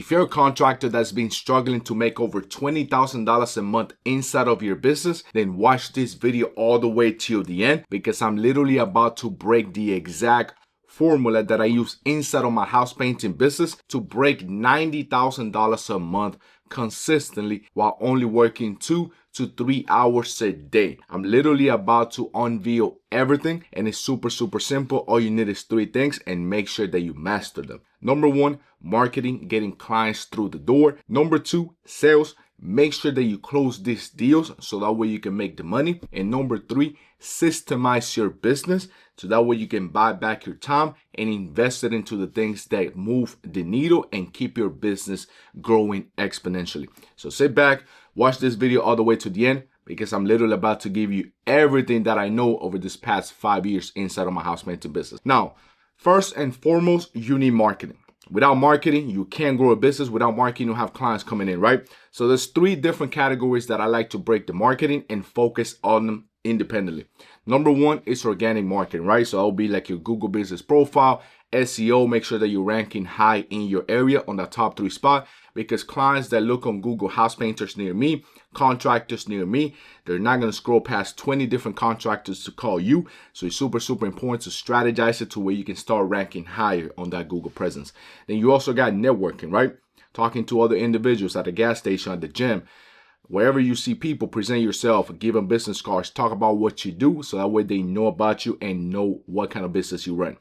If you're a contractor that's been struggling to make over $20,000 a month inside of your business, then watch this video all the way till the end, because I'm literally about to break the exact formula that I use inside of my house painting business to break $90,000 a month consistently while only working 2 to 3 hours a day. I'm literally about to unveil everything, and it's super simple. All you need is 3 things, and make sure that you master them. Number 1, marketing, getting clients through the door. Number 2, sales. Make sure that you close these deals so that way you can make the money. And number 3, systemize your business so that way you can buy back your time and invest it into the things that move the needle and keep your business growing exponentially. So sit back, watch this video all the way to the end, because I'm literally about to give you everything that I know over this past 5 years inside of my house painting business. Now, first and foremost, you need marketing. Without marketing, you can't grow a business. Without marketing, you don't have clients coming in, right? So there's 3 different categories that I like to break the marketing and focus on them independently. Number 1 is organic marketing, right? So it'll be like your Google business profile, SEO. Make sure that you're ranking high in your area on the top 3 spot, because clients that look on Google house painters near me, contractors near me, they're not going to scroll past 20 different contractors to call you. So it's super important to strategize it to where you can start ranking higher on that Google presence. Then you also got networking, right? Talking to other individuals at the gas station, at the gym, wherever you see people, present yourself, give them business cards, talk about what you do so that way they know about you and know what kind of business you run.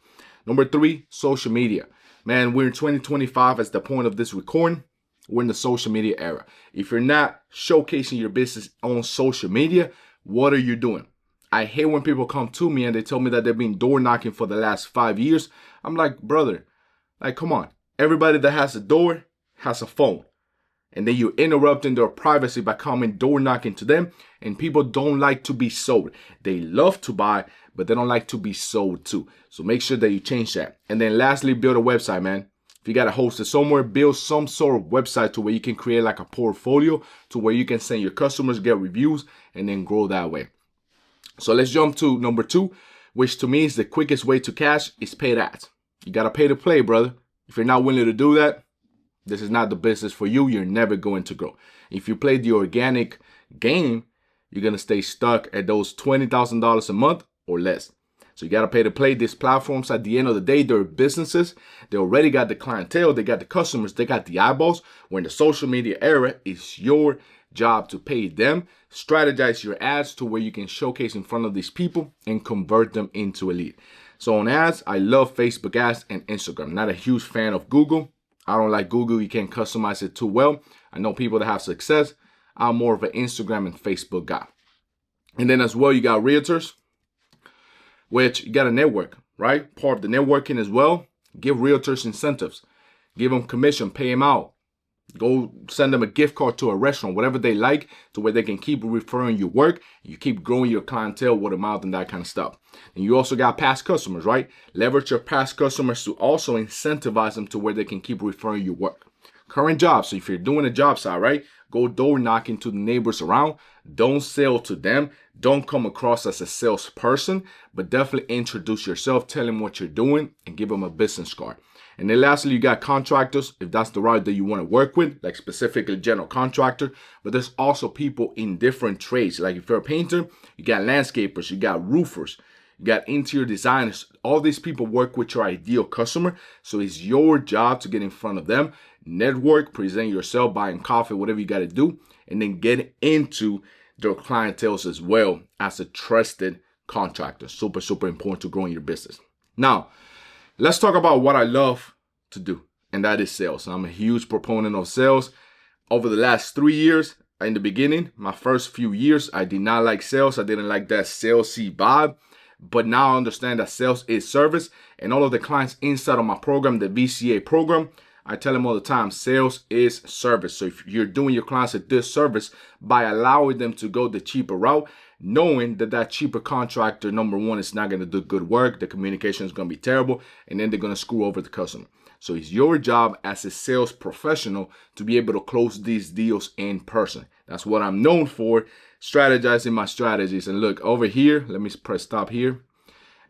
Number 3, social media. Man, we're in 2025 as the point of this recording. We're in the social media era. If you're not showcasing your business on social media, what are you doing? I hate when people come to me and they tell me that they've been door knocking for the last 5 years. I'm like, brother, like, come on. Everybody that has a door has a phone. And then you're interrupting their privacy by coming door knocking to them. And people don't like to be sold. They love to buy, but they don't like to be sold to. So make sure that you change that. And then lastly, build a website, man. If you got to host it somewhere, build some sort of website to where you can create like a portfolio to where you can send your customers, get reviews, and then grow that way. So let's jump to number 2, which to me is the quickest way to cash, is paid ads. You got to pay to play, brother. If you're not willing to do that, this is not the business for you. You're never going to grow. If you play the organic game, you're going to stay stuck at those $20,000 a month or less. So you got to pay to play. These platforms, at the end of the day, they're businesses. They already got the clientele. They got the customers. They got the eyeballs. We're in the social media era. It's your job to pay them. Strategize your ads to where you can showcase in front of these people and convert them into a lead. So on ads, I love Facebook ads and Instagram. Not a huge fan of Google. I don't like Google. You can't customize it too well. I know people that have success. I'm more of an Instagram and Facebook guy. And then as well, you got realtors, which you got a network, right? Part of the networking as well. Give realtors incentives. Give them commission, pay them out. Go send them a gift card to a restaurant, whatever they like, to where they can keep referring your work. You keep growing your clientele, word of mouth, and that kind of stuff. And you also got past customers, right? Leverage your past customers to also incentivize them to where they can keep referring your work. Current job. So if you're doing a job site, right? Go door knocking to the neighbors around. Don't sell to them. Don't come across as a salesperson, but definitely introduce yourself, tell them what you're doing, and give them a business card. And then lastly, you got contractors, if that's the route that you want to work with, like specifically general contractor. But there's also people in different trades. Like if you're a painter, you got landscapers, you got roofers, you got interior designers. All these people work with your ideal customer. So it's your job to get in front of them, network, present yourself, buying coffee, whatever you got to do, and then get into their clientele as well as a trusted contractor. Super important to growing your business. Now, let's talk about what I love to do, and that is sales. I'm a huge proponent of sales. Over the last 3 years, in the beginning, my first few years, I did not like sales. I didn't like that salesy vibe. But now I understand that sales is service, and all of the clients inside of my program, the VCA program, I tell them all the time, sales is service. So if you're doing your clients a disservice by allowing them to go the cheaper route, knowing that that cheaper contractor, number one, is not going to do good work, the communication is going to be terrible, and then they're going to screw over the customer. So it's your job as a sales professional to be able to close these deals in person. That's what I'm known for, strategizing my strategies. And look, over here, let me press stop here.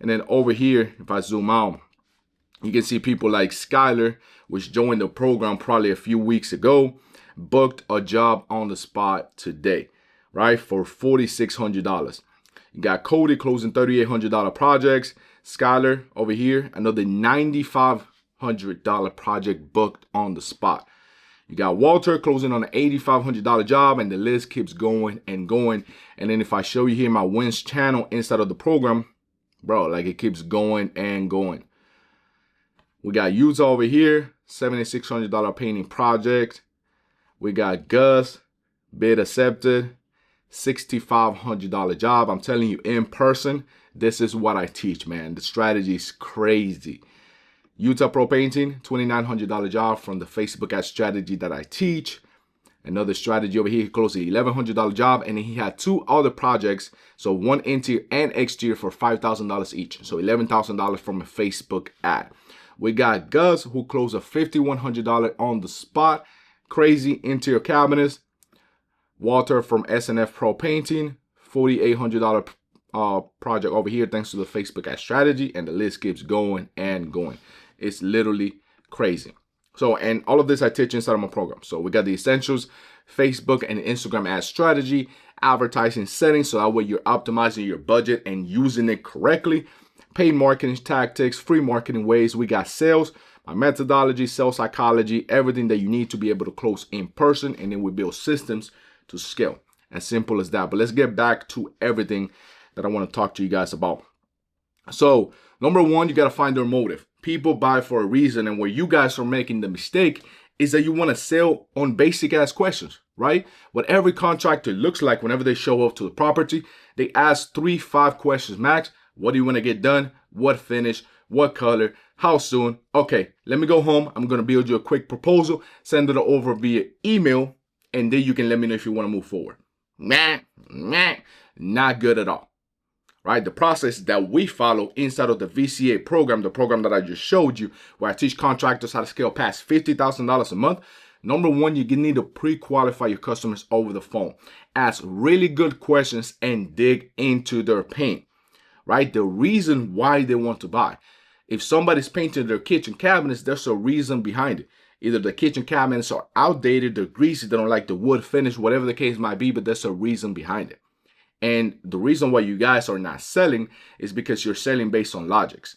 And then over here, if I zoom out, You can see people like Skylar, which joined the program probably a few weeks ago, booked a job on the spot today, right, for $4,600. You got Cody closing $3,800 projects. Skylar over here, another $9,500 project booked on the spot. You got Walter closing on an $8,500 job, and the list keeps going and going. And then if I show you here my wins channel inside of the program, bro, like it keeps going and going. We got Utah over here, $7,600 painting project. We got Gus, bid accepted, $6,500 job. I'm telling you, in person, this is what I teach, man. The strategy is crazy. Utah Pro Painting, $2,900 job from the Facebook ad strategy that I teach. Another strategy over here, he closed an $1,100 job, and then he had two other projects, so one interior and exterior for $5,000 each, so $11,000 from a Facebook ad. We got Gus, who closed a $5,100 on the spot, crazy interior cabinets. Walter from SNF Pro Painting, $4,800 project over here thanks to the Facebook ad strategy, and the list keeps going and going. It's literally crazy. So, and all of this I teach inside of my program. So we got the essentials, Facebook and Instagram ad strategy, advertising settings, so that way you're optimizing your budget and using it correctly, paid marketing tactics, free marketing ways. We got sales, my methodology, sales psychology, everything that you need to be able to close in person, and then we build systems to scale. As simple as that. But let's get back to everything that I want to talk to you guys about. So, number one, you got to find their motive. People buy for a reason, and where you guys are making the mistake is that you want to sell on basic ass questions, right? What every contractor looks like whenever they show up to the property, they ask 3-5 questions max. What do you want to get done? What finish? What color? How soon? Okay, let me go home. I'm going to build you a quick proposal, send it over via email, and then you can let me know if you want to move forward. Not good at all, right? The process that we follow inside of the VCA program, the program that I just showed you, where I teach contractors how to scale past $50,000 a month. Number one, you need to pre-qualify your customers over the phone. Ask really good questions and dig into their pain, right? The reason why they want to buy. If somebody's painting their kitchen cabinets, there's a reason behind it. Either the kitchen cabinets are outdated, they're greasy, they don't like the wood finish, whatever the case might be, but there's a reason behind it. And the reason why you guys are not selling is because you're selling based on logic.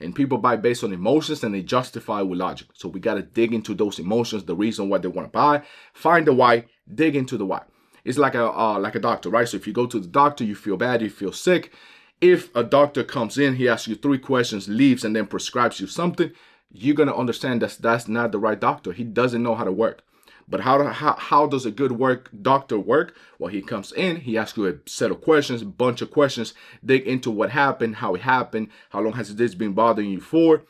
And people buy based on emotions, and they justify with logic. So we got to dig into those emotions, the reason why they want to buy, find the why, dig into the why. It's like a doctor, right? So if you go to the doctor, you feel bad, you feel sick. If a doctor comes in, he asks you 3 questions, leaves, and then prescribes you something, you're going to understand that that's not the right doctor. He doesn't know how to work. But how does a good doctor work? Well, he comes in, he asks you a set of questions, a bunch of questions, dig into what happened, how it happened, how long has this been bothering you for,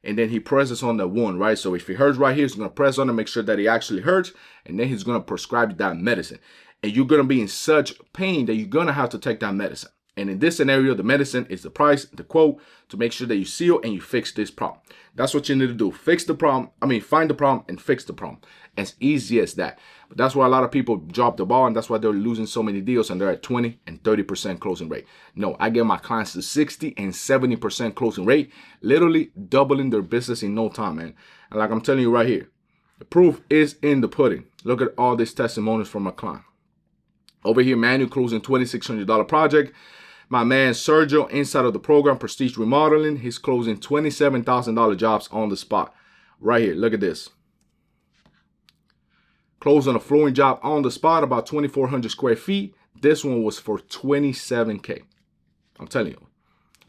and then he presses on the wound, right? So if it hurts right here, he's going to press on it, make sure that it actually hurts, and then he's going to prescribe you that medicine. And you're going to be in such pain that you're going to have to take that medicine. And in this scenario, the medicine is the price, the quote, to make sure that you seal and you fix this problem. That's what you need to do. Find the problem and fix the problem. As easy as that. But that's why a lot of people drop the ball, and that's why they're losing so many deals, and they're at 20 and 30% closing rate. No, I get my clients to 60 and 70% closing rate, literally doubling their business in no time, man. And like I'm telling you right here, the proof is in the pudding. Look at all these testimonials from my client. Over here, Manu closing $2,600 project. My man Sergio inside of the program, Prestige Remodeling, he's closing $27,000 jobs on the spot. Right here, look at this. Closing a flooring job on the spot, about 2,400 square feet. This one was for $27K. I'm telling you,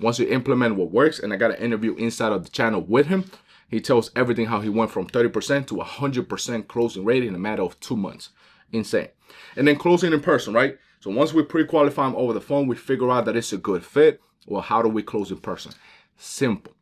once you implement what works, and I got an interview inside of the channel with him, he tells everything how he went from 30% to 100% closing rate in a matter of 2 months. Insane. And then closing in person, right? So once we pre-qualify them over the phone, we figure out that it's a good fit. Well, how do we close in person? Simple.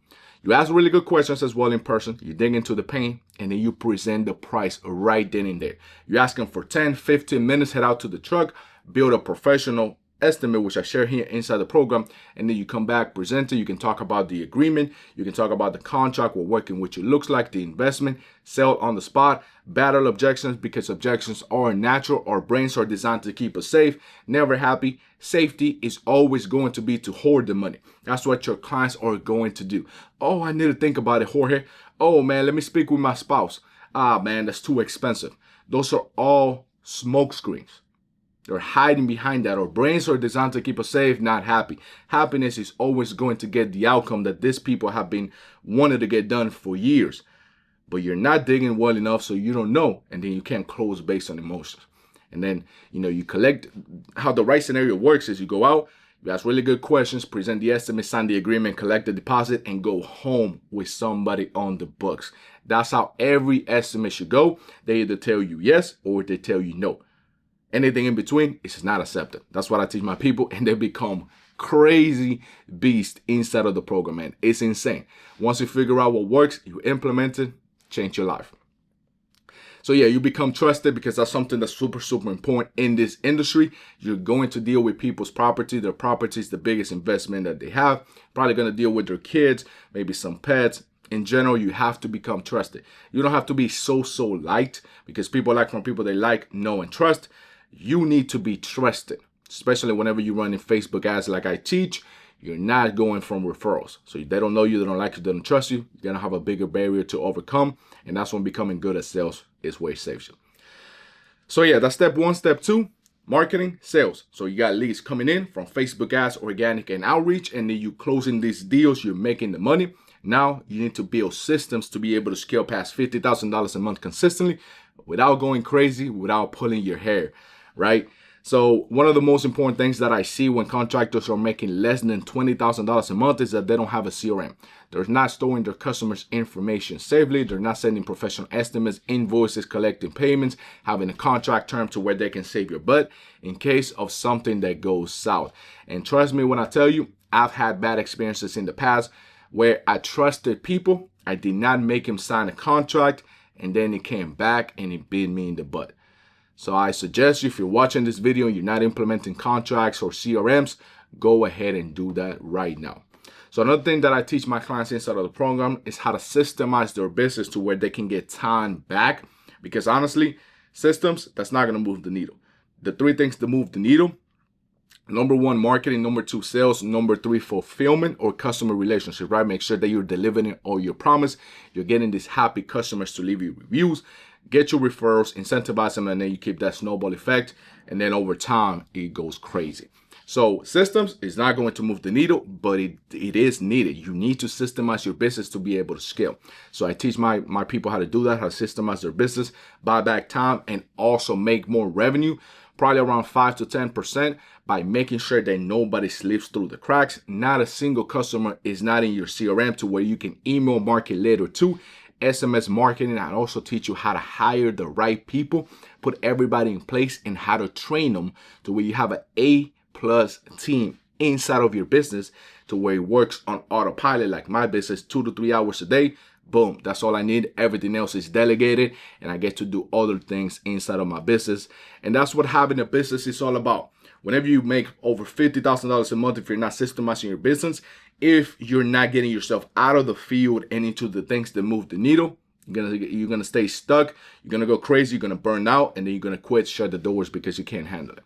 You ask really good questions as well in person. You dig into the pain, and then you present the price right then and there. You ask them for 10, 15 minutes, head out to the truck, build a professional estimate, which I share here inside the program, and then you come back, present it. You can talk about the agreement, you can talk about the contract, what working with you looks like, the investment, sell on the spot, battle objections, because objections are natural. Our brains are designed to keep us safe, never happy. Safety is always going to be to hoard the money. That's what your clients are going to do. Oh, I need to think about it, Jorge. Oh man, let me speak with my spouse. Ah man, that's too expensive. Those are all smoke screens. They're hiding behind that. Our brains are designed to keep us safe, not happy. Happiness is always going to get the outcome that these people have been wanting to get done for years. But you're not digging well enough, so you don't know, and then you can't close based on emotions. And then, you collect. How the right scenario works is you go out, you ask really good questions, present the estimate, sign the agreement, collect the deposit, and go home with somebody on the books. That's how every estimate should go. They either tell you yes or they tell you no. Anything in between is not accepted. That's what I teach my people, and they become crazy beasts inside of the program, man. It's insane. Once you figure out what works, you implement it, change your life. So yeah, you become trusted, because that's something that's super, super important in this industry. You're going to deal with people's property. Their property is the biggest investment that they have. Probably going to deal with their kids, maybe some pets. In general, you have to become trusted. You don't have to be so liked, because people like from people they like, know, and trust. You need to be trusted, especially whenever you run in Facebook ads like I teach. You're not going from referrals. So they don't know you, they don't like you, they don't trust you. You're going to have a bigger barrier to overcome. And that's when becoming good at sales is where it saves you. So yeah, that's step one. Step two, marketing, sales. So you got leads coming in from Facebook ads, organic, and outreach. And then you closing these deals, you're making the money. Now you need to build systems to be able to scale past $50,000 a month consistently without going crazy, without pulling your hair, right? So one of the most important things that I see when contractors are making less than $20,000 a month is that they don't have a CRM. They're not storing their customers' information safely. They're not sending professional estimates, invoices, collecting payments, having a contract term to where they can save your butt in case of something that goes south. And trust me when I tell you, I've had bad experiences in the past where I trusted people. I did not make him sign a contract, and then it came back and it bit me in the butt. So I suggest you, if you're watching this video and you're not implementing contracts or CRMs, go ahead and do that right now. So another thing that I teach my clients inside of the program is how to systemize their business to where they can get time back. Because honestly, systems, that's not going to move the needle. The three things that move the needle: number one, marketing; number two, sales; number three, fulfillment or customer relationship, right? Make sure that you're delivering all your promise. You're getting these happy customers to leave you reviews, get your referrals, incentivize them, and then you keep that snowball effect. And then over time, it goes crazy. So systems is not going to move the needle, but it is needed. You need to systemize your business to be able to scale. So I teach my people how to do that, how to systemize their business, buy back time, and also make more revenue, probably around 5 to 10%, by making sure that nobody slips through the cracks. Not a single customer is not in your CRM to where you can email market later to. SMS marketing. I also teach you how to hire the right people, put everybody in place, and how to train them to where you have an A+ team inside of your business to where it works on autopilot, like my business, 2 to 3 hours a day. Boom, that's all I need. Everything else is delegated, and I get to do other things inside of my business. And that's what having a business is all about. Whenever you make over $50,000 a month, if you're not systemizing your business, if you're not getting yourself out of the field and into the things that move the needle, you're gonna stay stuck. You're gonna go crazy. You're gonna burn out, and then you're gonna quit, shut the doors because you can't handle it.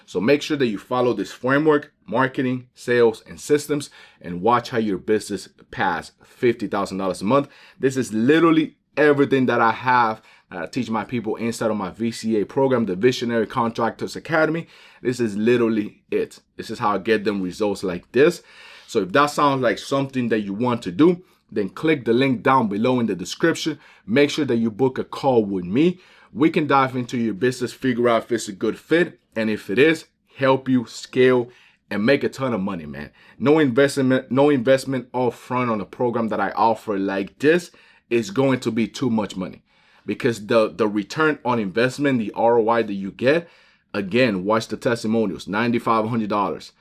So make sure that you follow this framework: marketing, sales, and systems, and watch how your business pass $50,000 a month. This is literally everything that I have. I teach my people inside of my VCA program, the Visionary Contractors Academy. This is literally it. This is how I get them results like this. So if that sounds like something that you want to do, then click the link down below in the description. Make sure that you book a call with me. We can dive into your business, figure out if it's a good fit, and if it is, help you scale and make a ton of money, man. No investment up front on a program that I offer like this is going to be too much money, because the return on investment, the ROI that you get, again, watch the testimonials: $9,500,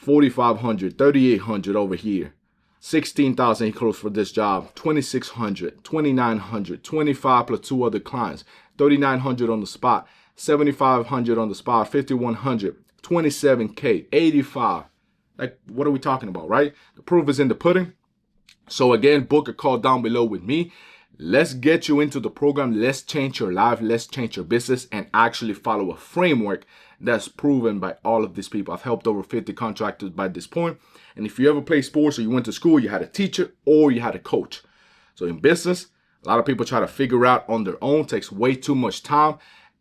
$4,500, $3,800 over here, $16,000 he closed for this job, $2,600, $2,900, $25 plus 2 other clients, $3,900 on the spot, $7,500 on the spot, $5,100, 27K, 85. Like, what are we talking about, right? The proof is in the pudding. So again, book a call down below with me. Let's get you into the program. Let's change your life. Let's change your business and actually follow a framework that's proven by all of these people. I've helped over 50 contractors by this point. And if you ever played sports or you went to school, you had a teacher or you had a coach. So in business, a lot of people try to figure out on their own, takes way too much time.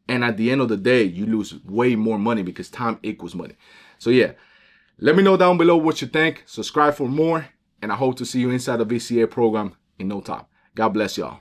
And at the end of the day, you lose way more money because time equals money. So yeah, let me know down below what you think. Subscribe for more. And I hope to see you inside the VCA program in no time. God bless y'all.